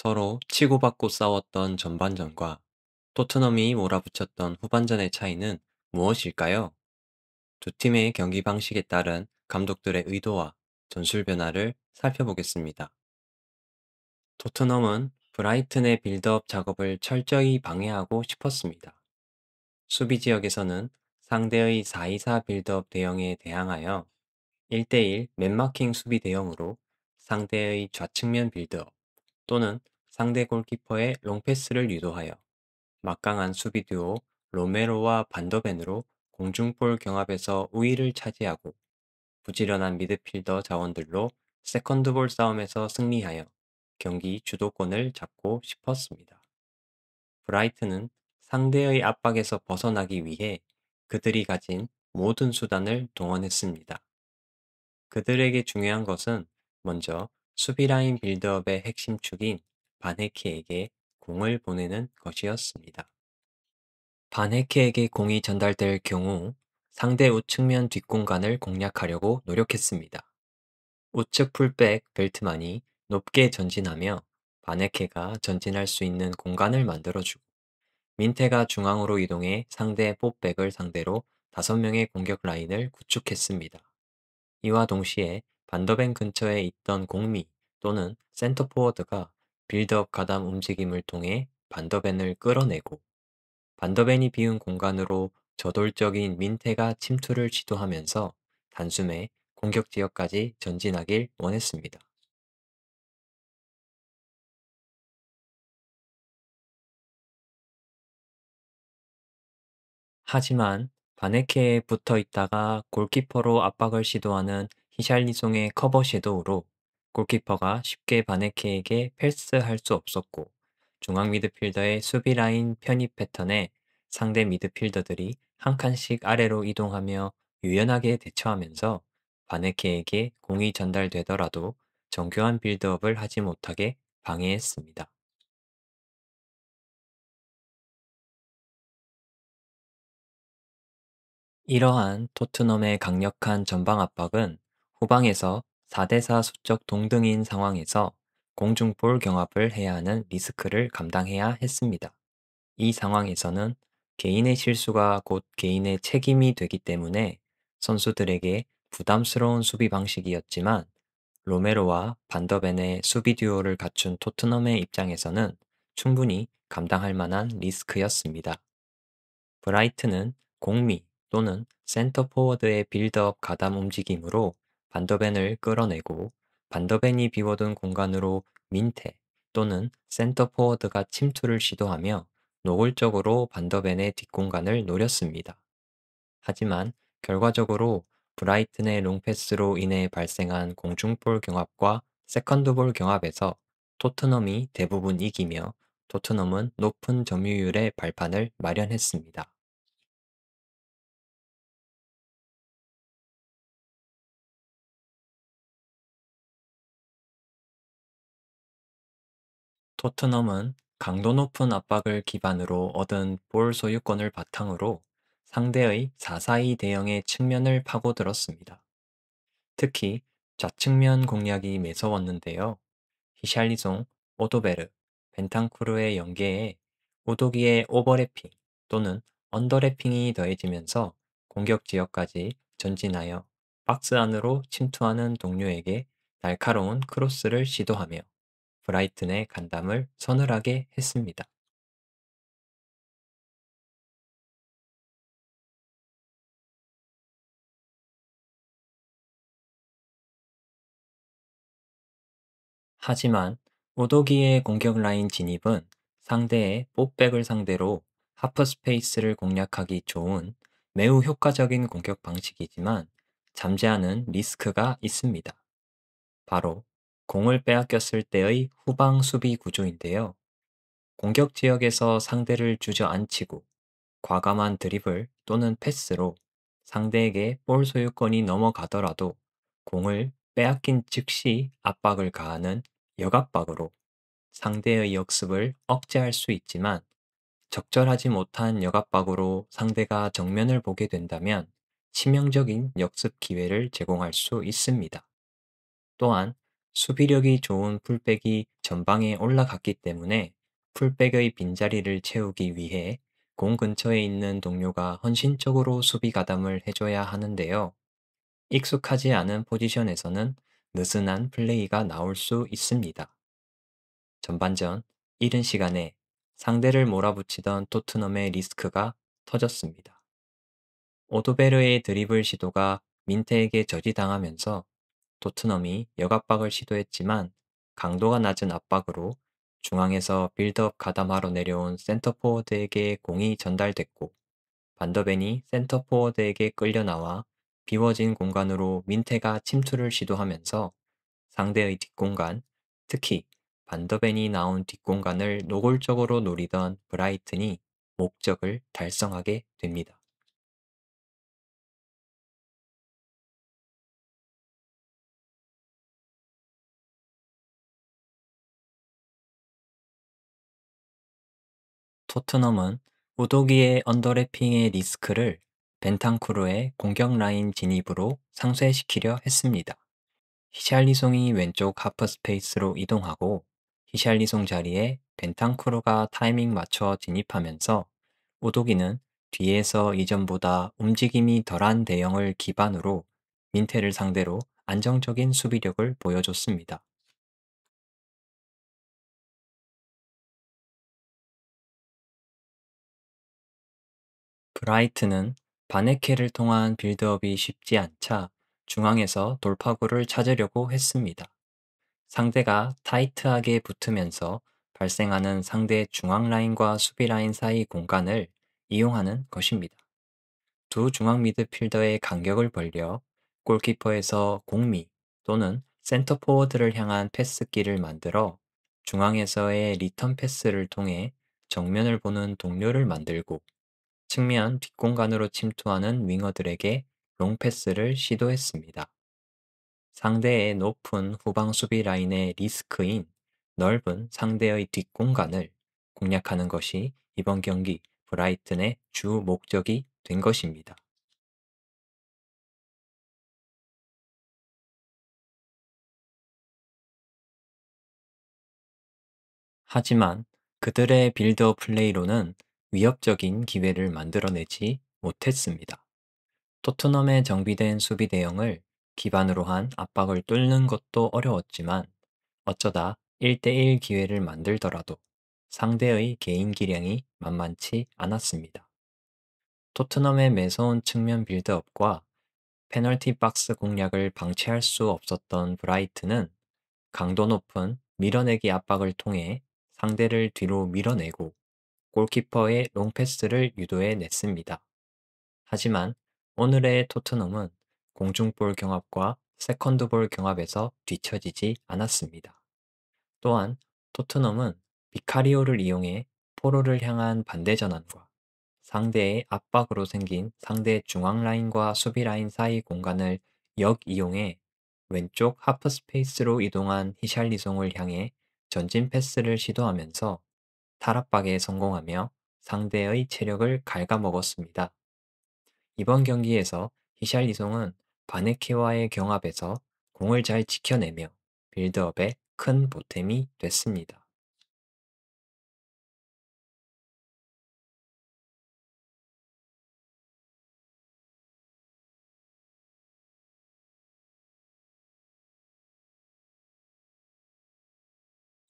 서로 치고받고 싸웠던 전반전과 토트넘이 몰아붙였던 후반전의 차이는 무엇일까요? 두 팀의 경기 방식에 따른 감독들의 의도와 전술 변화를 살펴보겠습니다. 토트넘은 브라이튼의 빌드업 작업을 철저히 방해하고 싶었습니다. 수비 지역에서는 상대의 4-2-4 빌드업 대형에 대항하여 1대1 맨마킹 수비 대형으로 상대의 좌측면 빌드업 또는 상대 골키퍼의 롱패스를 유도하여 막강한 수비 듀오 로메로와 반더벤으로 공중볼 경합에서 우위를 차지하고 부지런한 미드필더 자원들로 세컨드볼 싸움에서 승리하여 경기 주도권을 잡고 싶었습니다. 브라이튼은 상대의 압박에서 벗어나기 위해 그들이 가진 모든 수단을 동원했습니다. 그들에게 중요한 것은 먼저 수비라인 빌드업의 핵심 축인 바네케에게 공을 보내는 것이었습니다. 바네케에게 공이 전달될 경우 상대 우측면 뒷공간을 공략하려고 노력했습니다. 우측 풀백 벨트만이 높게 전진하며 바네케가 전진할 수 있는 공간을 만들어주고 민테가 중앙으로 이동해 상대 뽀백을 상대로 5명의 공격 라인을 구축했습니다. 이와 동시에 반더벤 근처에 있던 공미 또는 센터 포워드가 빌드업 가담 움직임을 통해 반더벤을 끌어내고 반더벤이 비운 공간으로 저돌적인 민테가 침투를 시도하면서 단숨에 공격 지역까지 전진하길 원했습니다. 하지만 바네케에 붙어 있다가 골키퍼로 압박을 시도하는 히샬리송의 커버 섀도우로 골키퍼가 쉽게 바네케에게 패스할 수 없었고 중앙 미드필더의 수비 라인 편입 패턴에 상대 미드필더들이 한 칸씩 아래로 이동하며 유연하게 대처하면서 바네케에게 공이 전달되더라도 정교한 빌드업을 하지 못하게 방해했습니다. 이러한 토트넘의 강력한 전방 압박은 후방에서 4대4 수적 동등인 상황에서 공중볼 경합을 해야 하는 리스크를 감당해야 했습니다. 이 상황에서는 개인의 실수가 곧 개인의 책임이 되기 때문에 선수들에게 부담스러운 수비 방식이었지만 로메로와 반더벤의 수비 듀오를 갖춘 토트넘의 입장에서는 충분히 감당할 만한 리스크였습니다. 브라이트는 공미 또는 센터 포워드의 빌드업 가담 움직임으로 반더벤을 끌어내고 반더벤이 비워둔 공간으로 민테 또는 센터 포워드가 침투를 시도하며 노골적으로 반더벤의 뒷공간을 노렸습니다. 하지만 결과적으로 브라이튼의 롱패스로 인해 발생한 공중볼 경합과 세컨드볼 경합에서 토트넘이 대부분 이기며 토트넘은 높은 점유율의 발판을 마련했습니다. 토트넘은 강도 높은 압박을 기반으로 얻은 볼 소유권을 바탕으로 상대의 4-4-2 대형의 측면을 파고들었습니다. 특히 좌측면 공략이 매서웠는데요. 히샬리송, 오도베르, 벤탄쿠르의 연계에 오도기의 오버래핑 또는 언더래핑이 더해지면서 공격 지역까지 전진하여 박스 안으로 침투하는 동료에게 날카로운 크로스를 시도하며 브라이튼의 간담을 서늘하게 했습니다. 하지만 오도기의 공격 라인 진입은 상대의 뽀백을 상대로 하프 스페이스를 공략하기 좋은 매우 효과적인 공격 방식이지만 잠재하는 리스크가 있습니다. 바로 공을 빼앗겼을 때의 후방 수비 구조인데요. 공격 지역에서 상대를 주저앉히고 과감한 드리블 또는 패스로 상대에게 볼 소유권이 넘어가더라도 공을 빼앗긴 즉시 압박을 가하는 역압박으로 상대의 역습을 억제할 수 있지만 적절하지 못한 역압박으로 상대가 정면을 보게 된다면 치명적인 역습 기회를 제공할 수 있습니다. 또한 수비력이 좋은 풀백이 전방에 올라갔기 때문에 풀백의 빈자리를 채우기 위해 공 근처에 있는 동료가 헌신적으로 수비 가담을 해줘야 하는데요. 익숙하지 않은 포지션에서는 느슨한 플레이가 나올 수 있습니다. 전반전 이른 시간에 상대를 몰아붙이던 토트넘의 리스크가 터졌습니다. 오도베르의 드리블 시도가 민테에게 저지당하면서 토트넘이 역압박을 시도했지만 강도가 낮은 압박으로 중앙에서 빌드업 가담하러 내려온 센터포워드에게 공이 전달됐고 반더벤이 센터포워드에게 끌려 나와 비워진 공간으로 민테가 침투를 시도하면서 상대의 뒷공간, 특히 반더벤이 나온 뒷공간을 노골적으로 노리던 브라이튼이 목적을 달성하게 됩니다. 토트넘은 우도기의 언더래핑의 리스크를 벤탄쿠르의 공격 라인 진입으로 상쇄시키려 했습니다. 히샬리송이 왼쪽 하프 스페이스로 이동하고 히샬리송 자리에 벤탄쿠르가 타이밍 맞춰 진입하면서 우도기는 뒤에서 이전보다 움직임이 덜한 대형을 기반으로 민테를 상대로 안정적인 수비력을 보여줬습니다. 브라이트는 바네케를 통한 빌드업이 쉽지 않자 중앙에서 돌파구를 찾으려고 했습니다. 상대가 타이트하게 붙으면서 발생하는 상대 중앙 라인과 수비 라인 사이 공간을 이용하는 것입니다. 두 중앙 미드필더의 간격을 벌려 골키퍼에서 공미 또는 센터 포워드를 향한 패스기를 만들어 중앙에서의 리턴 패스를 통해 정면을 보는 동료를 만들고 측면 뒷공간으로 침투하는 윙어들에게 롱패스를 시도했습니다. 상대의 높은 후방 수비 라인의 리스크인 넓은 상대의 뒷공간을 공략하는 것이 이번 경기 브라이튼의 주 목적이 된 것입니다. 하지만 그들의 빌드업 플레이로는 위협적인 기회를 만들어내지 못했습니다. 토트넘의 정비된 수비 대형을 기반으로 한 압박을 뚫는 것도 어려웠지만 어쩌다 1대1 기회를 만들더라도 상대의 개인 기량이 만만치 않았습니다. 토트넘의 매서운 측면 빌드업과 페널티 박스 공략을 방치할 수 없었던 브라이트는 강도 높은 밀어내기 압박을 통해 상대를 뒤로 밀어내고 골키퍼의 롱패스를 유도해 냈습니다. 하지만 오늘의 토트넘은 공중볼 경합과 세컨드볼 경합에서 뒤처지지 않았습니다. 또한 토트넘은 비카리오를 이용해 포로를 향한 반대 전환과 상대의 압박으로 생긴 상대 중앙 라인과 수비 라인 사이 공간을 역이용해 왼쪽 하프 스페이스로 이동한 히샬리송을 향해 전진 패스를 시도하면서 탈압박에 성공하며 상대의 체력을 갉아먹었습니다. 이번 경기에서 히샬리송은 바네케와의 경합에서 공을 잘 지켜내며 빌드업에 큰 보탬이 됐습니다.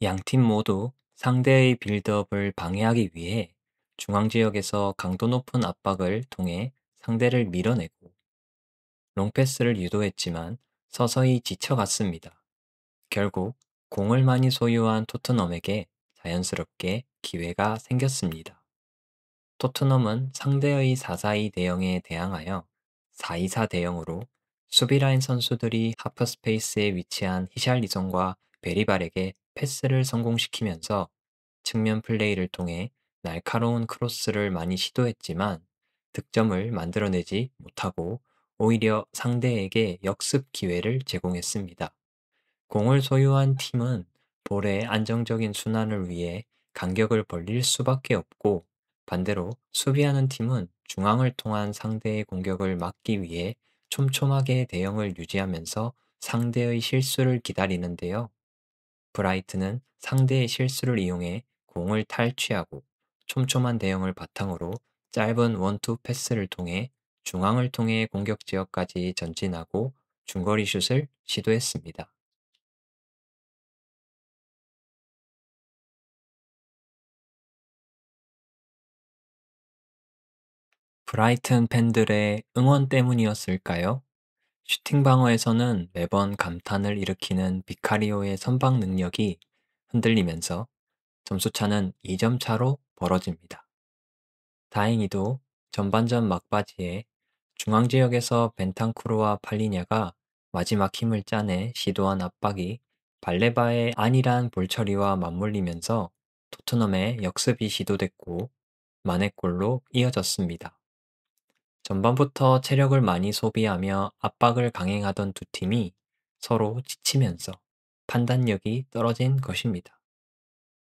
양팀 모두 상대의 빌드업을 방해하기 위해 중앙 지역에서 강도 높은 압박을 통해 상대를 밀어내고 롱패스를 유도했지만 서서히 지쳐갔습니다. 결국 공을 많이 소유한 토트넘에게 자연스럽게 기회가 생겼습니다. 토트넘은 상대의 4-4-2 대형에 대항하여 4-2-4 대형으로 수비라인 선수들이 하프 스페이스에 위치한 히샬리송과 베리발에게 패스를 성공시키면서 측면 플레이를 통해 날카로운 크로스를 많이 시도했지만 득점을 만들어내지 못하고 오히려 상대에게 역습 기회를 제공했습니다. 공을 소유한 팀은 볼의 안정적인 순환을 위해 간격을 벌릴 수밖에 없고 반대로 수비하는 팀은 중앙을 통한 상대의 공격을 막기 위해 촘촘하게 대형을 유지하면서 상대의 실수를 기다리는데요. 브라이트는 상대의 실수를 이용해 공을 탈취하고 촘촘한 대형을 바탕으로 짧은 원투 패스를 통해 중앙을 통해 공격 지역까지 전진하고 중거리 슛을 시도했습니다. 브라이튼 팬들의 응원 때문이었을까요? 슈팅 방어에서는 매번 감탄을 일으키는 비카리오의 선방 능력이 흔들리면서 점수차는 2점 차로 벌어집니다. 다행히도 전반전 막바지에 중앙 지역에서 벤탄쿠르와 팔리냐가 마지막 힘을 짜내 시도한 압박이 발레바의 안일한 볼처리와 맞물리면서 토트넘의 역습이 시도됐고 만회골로 이어졌습니다. 전반부터 체력을 많이 소비하며 압박을 강행하던 두 팀이 서로 지치면서 판단력이 떨어진 것입니다.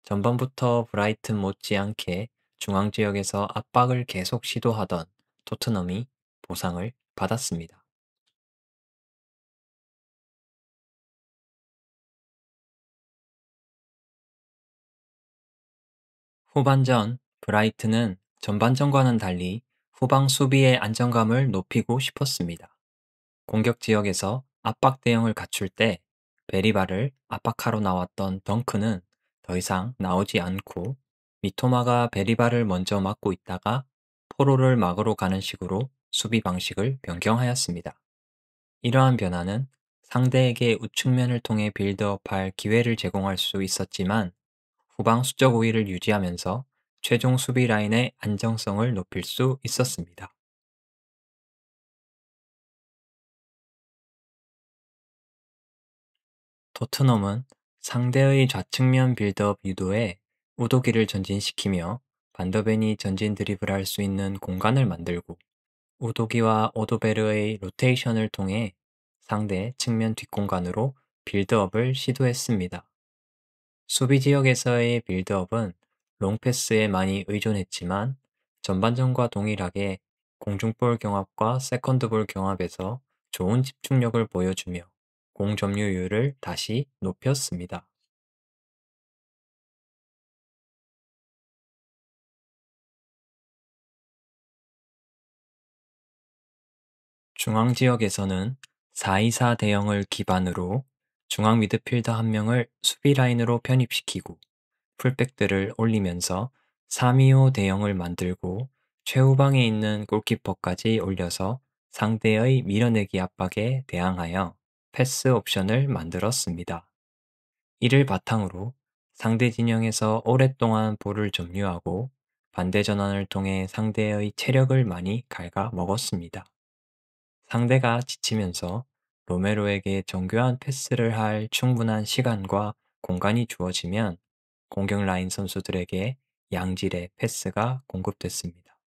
전반부터 브라이튼 못지않게 중앙 지역에서 압박을 계속 시도하던 토트넘이 보상을 받았습니다. 후반전 브라이튼은 전반전과는 달리 후방 수비의 안정감을 높이고 싶었습니다. 공격 지역에서 압박 대응을 갖출 때 베리바를 압박하러 나왔던 덩크는 더 이상 나오지 않고 미토마가 베리바를 먼저 막고 있다가 포로를 막으러 가는 식으로 수비 방식을 변경하였습니다. 이러한 변화는 상대에게 우측면을 통해 빌드업할 기회를 제공할 수 있었지만 후방 수적 우위를 유지하면서 최종 수비 라인의 안정성을 높일 수 있었습니다. 토트넘은 상대의 좌측면 빌드업 유도에 우도기를 전진시키며 반더벤이 전진 드리블할 수 있는 공간을 만들고 우도기와 오도베르의 로테이션을 통해 상대 측면 뒷공간으로 빌드업을 시도했습니다. 수비 지역에서의 빌드업은 롱패스에 많이 의존했지만 전반전과 동일하게 공중볼 경합과 세컨드볼 경합에서 좋은 집중력을 보여주며 공 점유율을 다시 높였습니다. 중앙 지역에서는 4-2-4 대형을 기반으로 중앙 미드필더 한 명을 수비 라인으로 편입시키고 풀백들을 올리면서 3-2-5 대형을 만들고 최후방에 있는 골키퍼까지 올려서 상대의 밀어내기 압박에 대항하여 패스 옵션을 만들었습니다. 이를 바탕으로 상대 진영에서 오랫동안 볼을 점유하고 반대 전환을 통해 상대의 체력을 많이 갉아 먹었습니다. 상대가 지치면서 로메로에게 정교한 패스를 할 충분한 시간과 공간이 주어지면 공격 라인 선수들에게 양질의 패스가 공급됐습니다.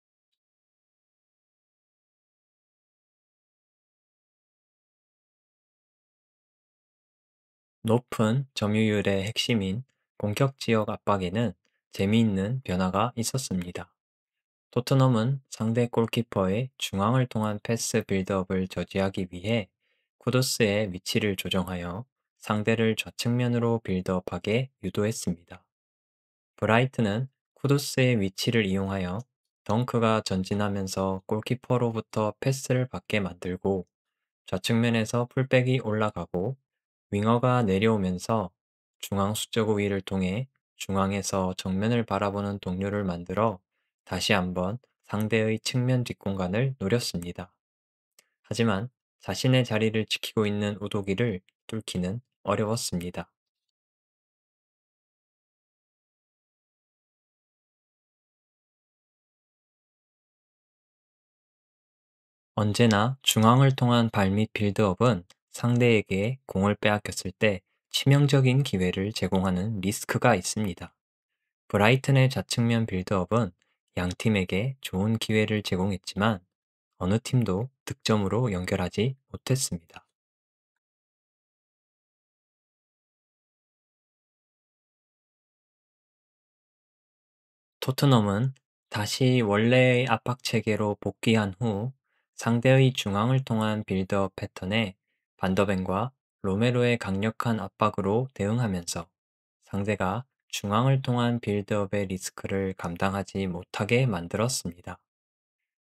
높은 점유율의 핵심인 공격 지역 압박에는 재미있는 변화가 있었습니다. 토트넘은 상대 골키퍼의 중앙을 통한 패스 빌드업을 저지하기 위해 쿠두스의 위치를 조정하여 상대를 좌측면으로 빌드업하게 유도했습니다. 브라이트는 쿠두스의 위치를 이용하여 덩크가 전진하면서 골키퍼로부터 패스를 받게 만들고 좌측면에서 풀백이 올라가고 윙어가 내려오면서 중앙 수적 우위를 통해 중앙에서 정면을 바라보는 동료를 만들어 다시 한번 상대의 측면 뒷공간을 노렸습니다. 하지만 자신의 자리를 지키고 있는 우도기를 뚫기는 어려웠습니다. 언제나 중앙을 통한 발밑 빌드업은 상대에게 공을 빼앗겼을 때 치명적인 기회를 제공하는 리스크가 있습니다. 브라이튼의 좌측면 빌드업은 양 팀에게 좋은 기회를 제공했지만 어느 팀도 득점으로 연결하지 못했습니다. 토트넘은 다시 원래의 압박 체계로 복귀한 후 상대의 중앙을 통한 빌드업 패턴에 반더벤과 로메로의 강력한 압박으로 대응하면서 상대가 중앙을 통한 빌드업의 리스크를 감당하지 못하게 만들었습니다.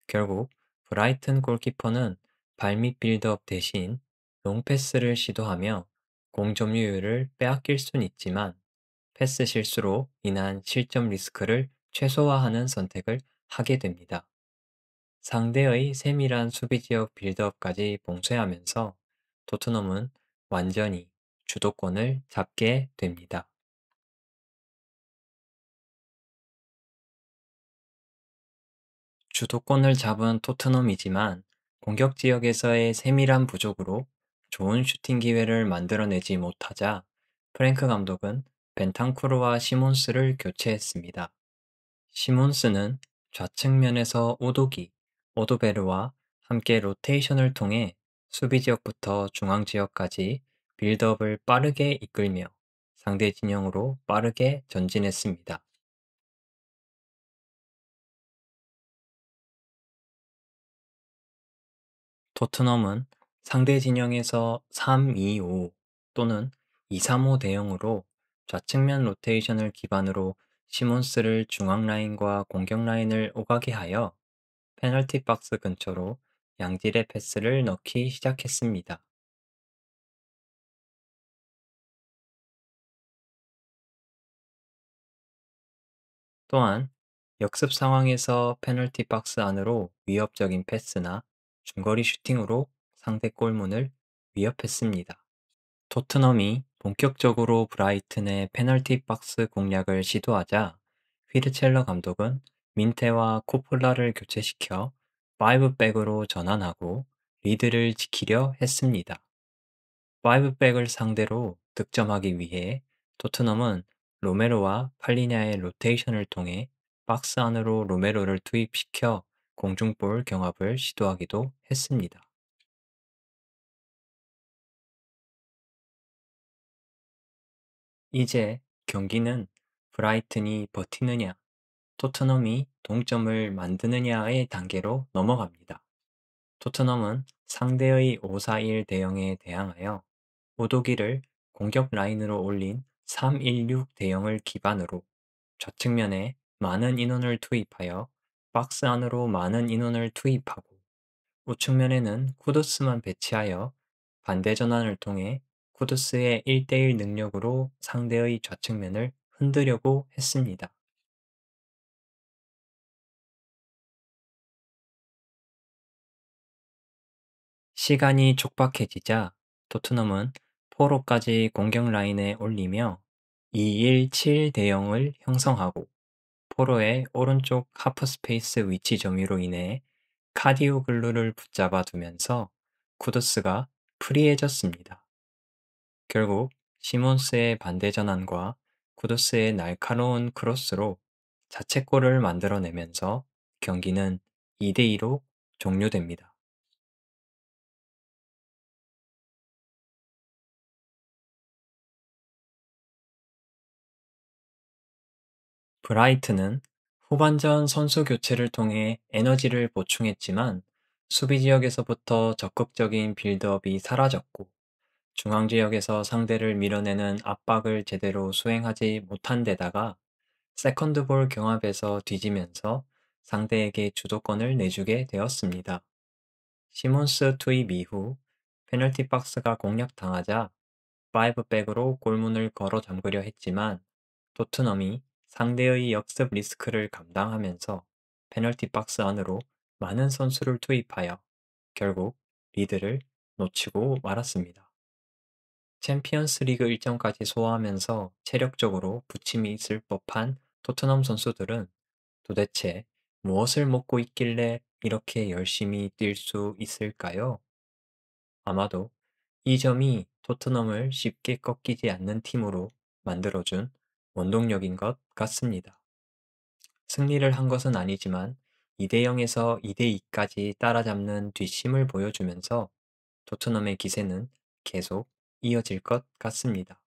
결국 브라이튼 골키퍼는 발밑 빌드업 대신 롱패스를 시도하며 공 점유율을 빼앗길 순 있지만 패스 실수로 인한 실점 리스크를 최소화하는 선택을 하게 됩니다. 상대의 세밀한 수비 지역 빌드업까지 봉쇄하면서 토트넘은 완전히 주도권을 잡게 됩니다. 주도권을 잡은 토트넘이지만 공격 지역에서의 세밀한 부족으로 좋은 슈팅 기회를 만들어내지 못하자 프랭크 감독은 벤탄쿠르와 시몬스를 교체했습니다. 시몬스는 좌측면에서 오도기, 오도베르와 함께 로테이션을 통해 수비 지역부터 중앙 지역까지 빌드업을 빠르게 이끌며 상대 진영으로 빠르게 전진했습니다. 토트넘은 상대 진영에서 3-2-5 또는 2-3-5 대형으로 좌측면 로테이션을 기반으로 시몬스를 중앙 라인과 공격 라인을 오가게 하여 페널티 박스 근처로 양질의 패스를 넣기 시작했습니다. 또한 역습 상황에서 페널티 박스 안으로 위협적인 패스나 중거리 슈팅으로 상대 골문을 위협했습니다. 토트넘이 본격적으로 브라이튼의 페널티 박스 공략을 시도하자 휘르첼러 감독은 민테와 코폴라를 교체시켜 5백으로 전환하고 리드를 지키려 했습니다. 5백을 상대로 득점하기 위해 토트넘은 로메로와 팔리냐의 로테이션을 통해 박스 안으로 로메로를 투입시켜 공중볼 경합을 시도하기도 했습니다. 이제 경기는 브라이튼이 버티느냐, 토트넘이 동점을 만드느냐의 단계로 넘어갑니다. 토트넘은 상대의 5-4-1 대형에 대항하여 오도기를 공격 라인으로 올린 3-1-6 대형을 기반으로 좌측면에 많은 인원을 투입하여 박스 안으로 많은 인원을 투입하고 우측면에는 쿠두스만 배치하여 반대 전환을 통해 쿠두스의 1대1 능력으로 상대의 좌측면을 흔들려고 했습니다. 시간이 촉박해지자 토트넘은 포로까지 공격 라인에 올리며 2-1-7 대형을 형성하고 포로의 오른쪽 하프 스페이스 위치 점유로 인해 카디오글루를 붙잡아 두면서 쿠두스가 프리해졌습니다. 결국 시몬스의 반대 전환과 쿠두스의 날카로운 크로스로 자책골을 만들어내면서 경기는 2대2로 종료됩니다. 브라이트는 후반전 선수 교체를 통해 에너지를 보충했지만 수비 지역에서부터 적극적인 빌드업이 사라졌고 중앙 지역에서 상대를 밀어내는 압박을 제대로 수행하지 못한 데다가 세컨드볼 경합에서 뒤지면서 상대에게 주도권을 내주게 되었습니다. 시몬스 투입 이후 페널티 박스가 공략당하자 5백으로 골문을 걸어 잠그려 했지만 토트넘이 상대의 역습 리스크를 감당하면서 페널티 박스 안으로 많은 선수를 투입하여 결국 리드를 놓치고 말았습니다. 챔피언스 리그 일정까지 소화하면서 체력적으로 부침이 있을 법한 토트넘 선수들은 도대체 무엇을 먹고 있길래 이렇게 열심히 뛸 수 있을까요? 아마도 이 점이 토트넘을 쉽게 꺾이지 않는 팀으로 만들어준 원동력인 것 같습니다. 승리를 한 것은 아니지만 2대0에서 2대2까지 따라잡는 뒷심을 보여주면서 토트넘의 기세는 계속 이어질 것 같습니다.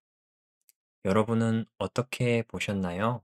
여러분은 어떻게 보셨나요?